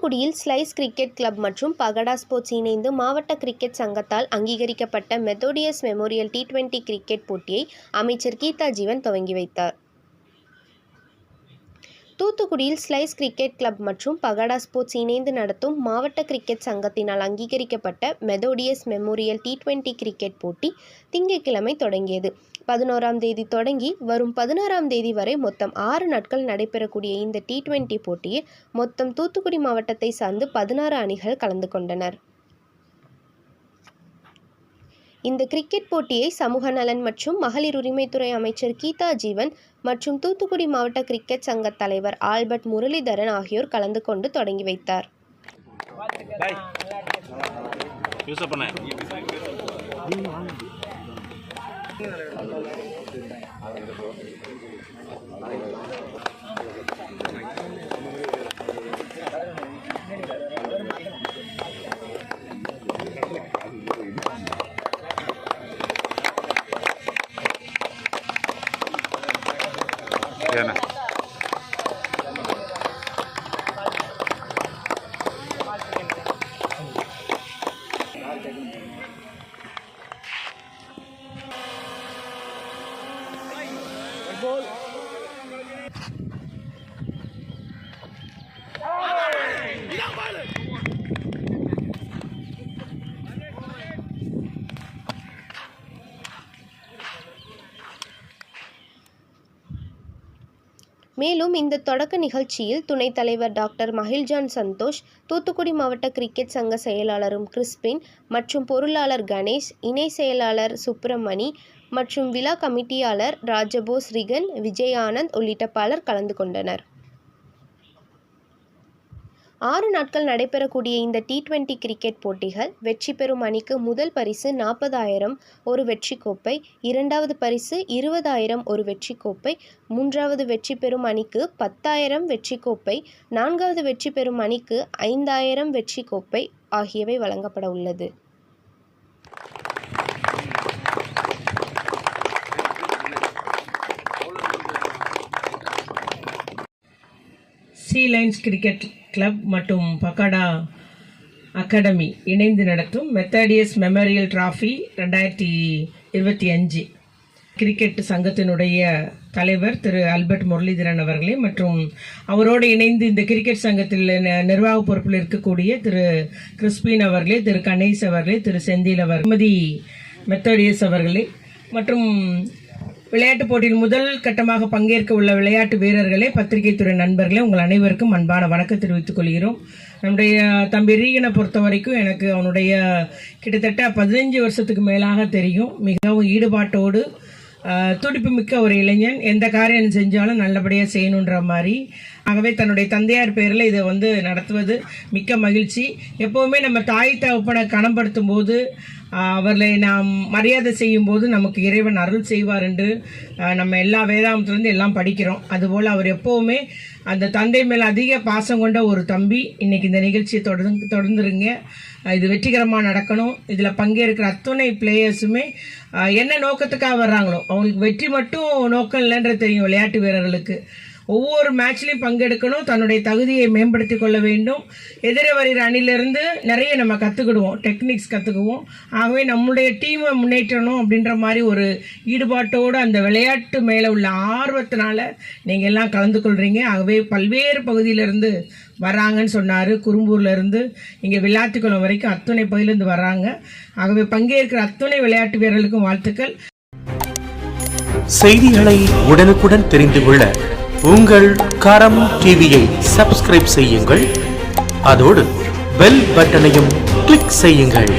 தூத்துக்குடியில் slice cricket club மற்றும் பகடா sports இணைந்து மாவட்ட கிரிக்கெட் சங்கத்தால் அங்கீகரிக்கப்பட்ட மெத்தோடியஸ் மெமோரியல் T20 கிரிக்கெட் போட்டியை அமைச்சர் கீதா ஜீவன் துவங்கி வைத்தார். தூத்துக்குடியில் ஸ்லைஸ் கிரிக்கெட் கிளப் மற்றும் பகடா ஸ்போர்ட்ஸ் இணைந்து நடத்தும் மாவட்ட கிரிக்கெட் சங்கத்தினால் அங்கீகரிக்கப்பட்ட மெத்தோடியஸ் மெமோரியல் T20 கிரிக்கெட் போட்டி திங்கட்கிழமை தொடங்கியது. 11ஆம் தேதி தொடங்கி வரும் 16ஆம் தேதி வரை மொத்தம் 6 நாட்கள் நடைபெறக்கூடிய இந்த T20 போட்டியில் மொத்தம் தூத்துக்குடி மாவட்டத்தை சார்ந்து 16 அணிகள் கலந்து கொண்டனர். இந்த கிரிக்கெட் போட்டியை சமூக நலன் மற்றும் மகளிர் உரிமைத்துறை அமைச்சர் கீதா ஜீவன் மற்றும் தூத்துக்குடி மாவட்ட கிரிக்கெட் சங்க தலைவர் ஆல்பர்ட் முரளிதரன் ஆகியோர் கலந்து கொண்டு தொடங்கி வைத்தார். மேலும் இந்த தொடக்க நிகழ்ச்சியில் துணைத் தலைவர் டாக்டர் மகில்ஜான் சந்தோஷ், தூத்துக்குடி மாவட்ட கிரிக்கெட் சங்க செயலாளரும் கிறிஸ்பின் மற்றும் பொருளாளர் கணேஷ், இணை செயலாளர் சுப்பிரமணி மற்றும் விழா கமிட்டியாளர் ராஜபோஸ் ரிகன், விஜய் ஆனந்த் உள்ளிட்ட பலர் கலந்து கொண்டனர். 6 நாட்கள் நடைபெறக்கூடிய இந்த T20 கிரிக்கெட் போட்டிகள் வெற்றி பெறும் அணிக்கு முதல் பரிசு 40,000 ஒரு வெற்றி கோப்பை, 2வது பரிசு 20,000 ஒரு வெற்றி கோப்பை, 3வது வெற்றி பெறும் அணிக்கு 10,000 வெற்றி கோப்பை, 4வது வெற்றி பெறும் அணிக்கு 5,000 வெற்றி கோப்பை ஆகியவை வழங்கப்பட உள்ளது. சி லைன்ஸ் கிரிக்கெட் கிளப் மற்றும் பகடா அகாடமி இணைந்து நடத்தும் மெத்தோடியஸ் மெமோரியல் டிராஃபி 2025 கிரிக்கெட் சங்கத்தினுடைய தலைவர் திரு ஆல்பர்ட் முரளிதரன் அவர்களே மற்றும் அவரோடு இணைந்து இந்த கிரிக்கெட் சங்கத்தில் நிர்வாக பொறுப்பில் இருக்கக்கூடிய திரு கிறிஸ்பின் அவர்களே, திரு கணேஷ் அவர்களே, திரு செந்தில் அவர்கள், மெத்தோடியஸ் அவர்களே மற்றும் விளையாட்டுப் போட்டியில் முதல் கட்டமாக பங்கேற்க உள்ள விளையாட்டு வீரர்களே, பத்திரிகை துறை நண்பர்களே, உங்கள் அனைவருக்கும் அன்பான வணக்கம் தெரிவித்துக் கொள்கிறோம். நம்முடைய தம்பி ரீகனை பொறுத்த வரைக்கும் எனக்கு அவனுடைய கிட்டத்தட்ட 15 வருஷத்துக்கு மேலாக தெரியும். மிகவும் ஈடுபாட்டோடு துடிப்பு மிக்க ஒரு இளைஞன், எந்த காரியம் செஞ்சாலும் நல்லபடியாக செய்யணுன்ற மாதிரி. ஆகவே தன்னுடைய தந்தையார் பேரில் இதை நடத்துவது மிக்க மகிழ்ச்சி. எப்போவுமே நம்ம தாய் தகப்பனை கனப்படுத்தும் போது, அவர்களை நாம் மரியாதை செய்யும் போது நமக்கு இறைவன் அருள் செய்வார் என்று நம்ம எல்லா வேதாந்தத்துலேருந்து எல்லாம் படிக்கிறோம். அதுபோல் அவர் எப்போவுமே அந்த தந்தை மேலே அதிக பாசம் கொண்ட ஒரு தம்பி. இன்றைக்கி இந்த நிகழ்ச்சியை தொடர்ந்துருங்க. இது வெற்றிகரமாக நடக்கணும். இதில் பங்கேற்கிற அத்தனை பிளேயர்ஸுமே என்ன நோக்கத்துக்காக வர்றாங்களோ அவங்களுக்கு வெற்றி மட்டும் நோக்கம் இல்லைன்றது தெரியும். விளையாட்டு வீரர்களுக்கு ஒவ்வொரு மேட்ச்லையும் பங்கெடுக்கணும், தன்னுடைய தகுதியை மேம்படுத்தி கொள்ள வேண்டும். எதிர வருகிற அணிலிருந்து நிறைய நம்ம கற்றுக்கிடுவோம், டெக்னிக்ஸ் கற்றுக்குவோம். ஆகவே நம்முடைய டீமை முன்னேற்றணும் அப்படின்ற மாதிரி ஒரு ஈடுபாட்டோடு அந்த விளையாட்டு மேலே உள்ள ஆர்வத்தினால நீங்கள் எல்லாம் கலந்து கொள்கிறீங்க. ஆகவே பல்வேறு பகுதியிலேருந்து வராங்கன்னு சொன்னார். குறும்பூர்லேருந்து இங்கே விளாத்திக்குளம் வரைக்கும் அத்தனை பகுதியிலேருந்து வராங்க. ஆகவே பங்கேற்கிற அத்தனை விளையாட்டு வீரர்களுக்கும் வாழ்த்துக்கள். செய்திகளை உடனுக்குடன் தெரிந்து கொள்ள உங்கள் கரம் டிவியை சப்ஸ்கிரைப் செய்யுங்கள். அதோடு பெல் பட்டனையும் கிளிக் செய்யுங்கள்.